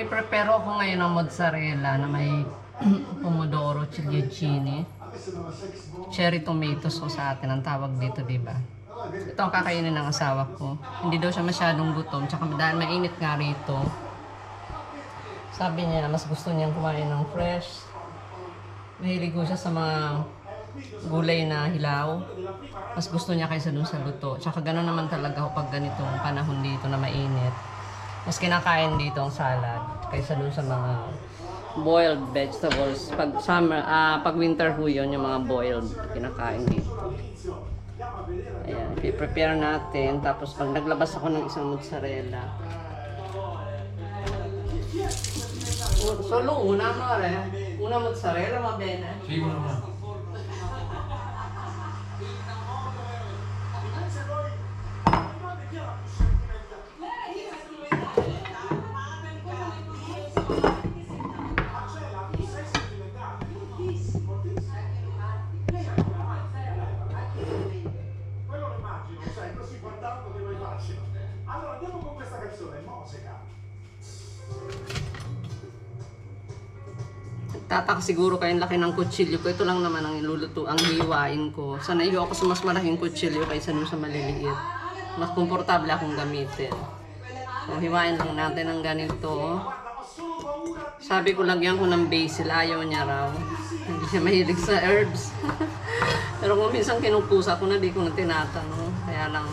Nagpe-prepare ako ngayon ng mozzarella na may pomodoro, ciliegini, cherry tomato sauce sa atin ang tawag dito, diba? Ito ang kakainin ng asawa ko. Hindi daw siya masyadong gutom, tsaka dahil mainit nga rito. Sabi niya, mas gusto niyang kumain ng fresh. Mahilig ko siya sa mga gulay na hilaw. Mas gusto niya kaysa dun sa luto. Tsaka gano'n naman talaga ako pag ganitong panahon dito na mainit. Mas kinakain dito ang salad kaysa dun sa mga boiled vegetables. Pag summer, pag winter ho yun, yung mga boiled kinakain dito. Ayan, i-prepare natin. Tapos pag naglabas ako ng isang mozzarella. Solo una amore? Una mozzarella va bene? Sì, una. Allora andiamo con questa canzone, Mosca. Tatak siguro kayong laki ng kutsilyo ko. Ito lang naman ang iluluto, ang hiwain ko. Sanay ako sa mas malaking kutsilyo kaysa nung sa maliliit. Mas komportable akong gamitin. So, hiwain lang natin ng ganito. Sabi ko, lagyan ko ng basil. Ayaw niya raw. Hindi siya mahilig sa herbs. Pero kung minsan kinukusa ko na, di ko na tinatanong. Kaya lang,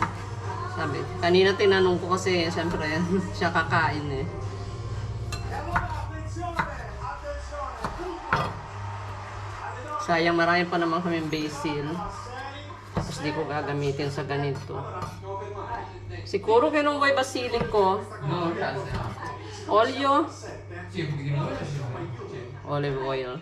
sabi. Kanina tinanong ko kasi, siyempre, siya kakain eh. Sayang, marami pa naman kaming basil. Tapos di ko gagamitin sa ganito. Siguro kinunggoy basilic ko. Olio. Sì, un pochino veloce, sì. Olive oil.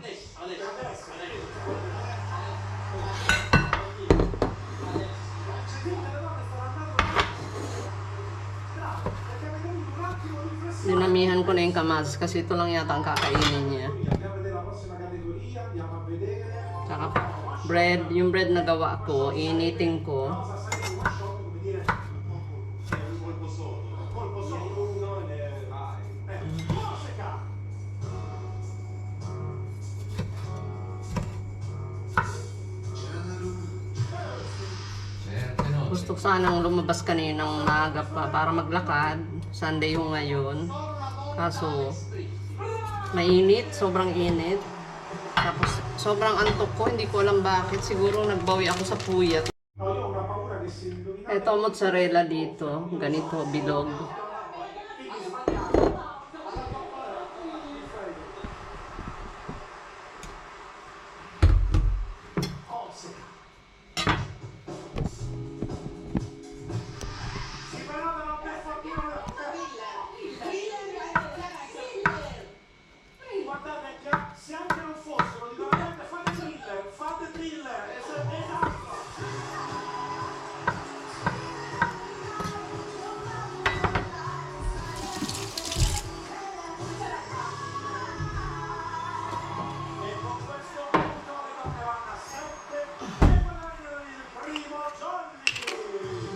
Dinamihan ko na yung kamatis kasi ito lang yata ang kakainin niya. Tsaka bread, yung bread na gawa ko, initing ko. Gusto ko sanang lumabas kanina ng maaga pa para maglakad. Sunday yung ngayon. Kaso, mainit, sobrang init. Tapos, sobrang antok ko, hindi ko alam bakit. Siguro nagbawi ako sa puyat. Ito, mozzarella dito. Ganito, bilog.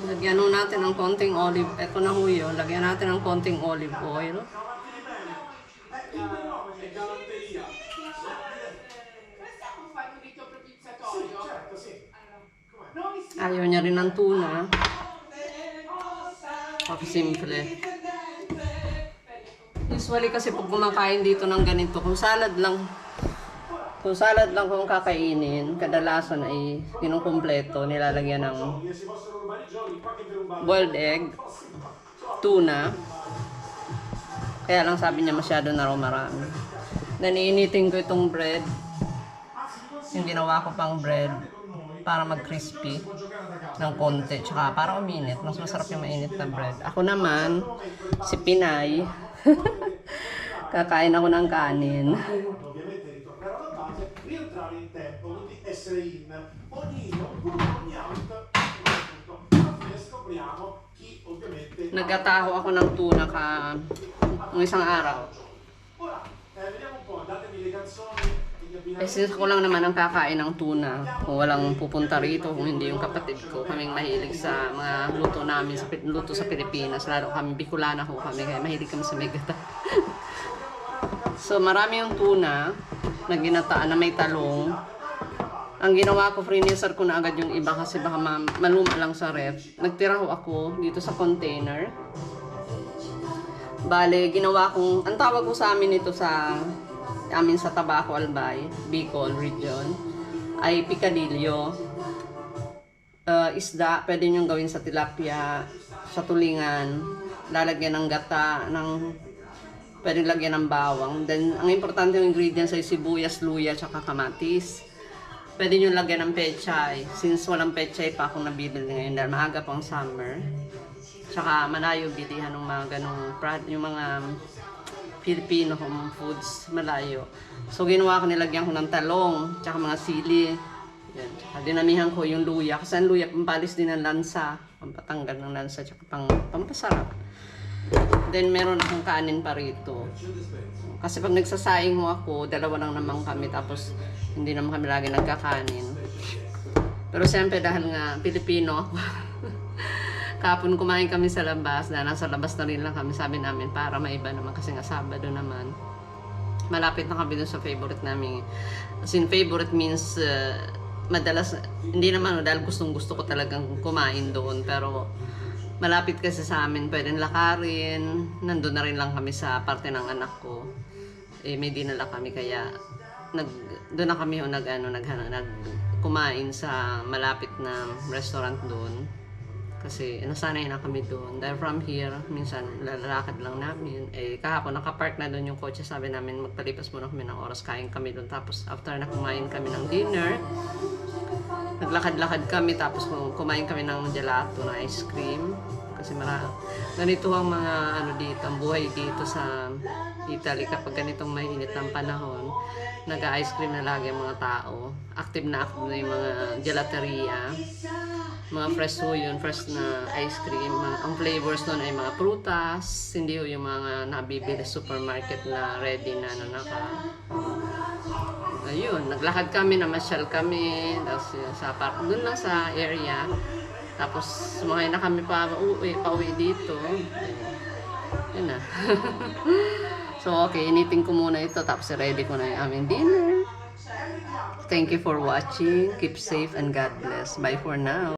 Lagyan natin ng konting olive. Ito na ho yun. Lagyan natin ng konting olive oil. Ayaw niya rin ng tuna. Simple. Usually kasi pag kumakain dito ng ganito, kung salad lang kung kakainin, kadalasan ay kinukumpleto, nilalagyan ng boiled egg, tuna. Kaya lang sabi niya masyado na raw marami. Naniinitin ko itong bread. Yung ginawa ko pang bread para mag-crispy ng konti. Tsaka para uminit. Mas masarap yung mainit na bread. Ako naman, si Pinay, kakain ako ng kanin. Nagataho ako ng tuna ng isang araw. Since ako lang naman ang kakain ng tuna, kung walang pupunta rito, kung hindi yung kapatid ko, kaming mahilig sa mga luto namin, luto sa Pilipinas, lalo kami Bicolana ho kami, kaya mahilig kami sa megata. So, marami yung tuna na ginataan na may talong. Ang ginawa ko, frinizer ko na agad yung iba kasi baka maluma lang sa ref. Nagtira ho ako dito sa container. Bale, ginawa kong, ang tawag ko sa amin ito sa amin sa Tabaco Albay, Bicol region, ay picadillo. Isda, pwede nyo gawin sa tilapia, sa tulingan, lalagyan ng gata, pwede lagyan ng bawang. Then, ang importante yung ingredients ay sibuyas, luya, tsaka kamatis. Pwede nyo lagyan ng pechay. Since walang pechay pa akong nabibili ngayon dahil maaga pang summer. Tsaka malayo bilihan ng mga ganong yung mga Filipino home foods, malayo. So, ginawa ko, nilagyan ko ng talong, tsaka mga sili. Yan. Tsaka dinamihan ko yung luya. Kasi ang luya, pampalis din ng lansa. Pampatanggal ng lansa, tsaka pampasarap. Then, meron akong kanin pa rito. Kasi pag nagsasaing mo ako, dalawa lang naman kami. Tapos, hindi naman kami lagi nagkakanin. Pero siyempre, dahil nga Pilipino ako, kapon kumain kami sa labas, na nasa labas na rin lang kami, sabi namin, para maiba naman kasi nga Sabado naman. Malapit na kami dun sa favorite namin. As in, favorite means, madalas, hindi naman, dahil gustong gusto ko talagang kumain doon. Pero, malapit kasi sa amin, pwedeng lakarin. Nandun na rin lang kami sa parte ng anak ko. May dinala kami, kaya, doon na kami kumain sa malapit na restaurant doon. Kasi nasanay na kami doon. Dahil from here, minsan lalakad lang namin. Kahapon nakapark na doon yung kotse. Sabi namin magpalipas muna kami ng oras. Kain kami doon. Tapos after na kumain kami ng dinner, naglakad-lakad kami. Tapos kumain kami ng gelato na ice cream. Kasi ganito ang mga dito, ang buhay dito sa Italy. Kapag ganitong mainit ng panahon, nag-ice cream na lagi ang mga tao. Active na yung mga gelateria. Mga fresh yun, fresh na ice cream. Ang flavors nun ay mga prutas, hindi yung mga nabibili sa supermarket na ready na ayun, naglakad kami, namasyal kami, tapos sa park, dun lang sa area. Tapos sumakay na kami pauwi dito. Yun na. So okay, initin ko muna ito, tapos ready ko na yung aming dinner. Thank you for watching. Keep safe and God bless. Bye for now.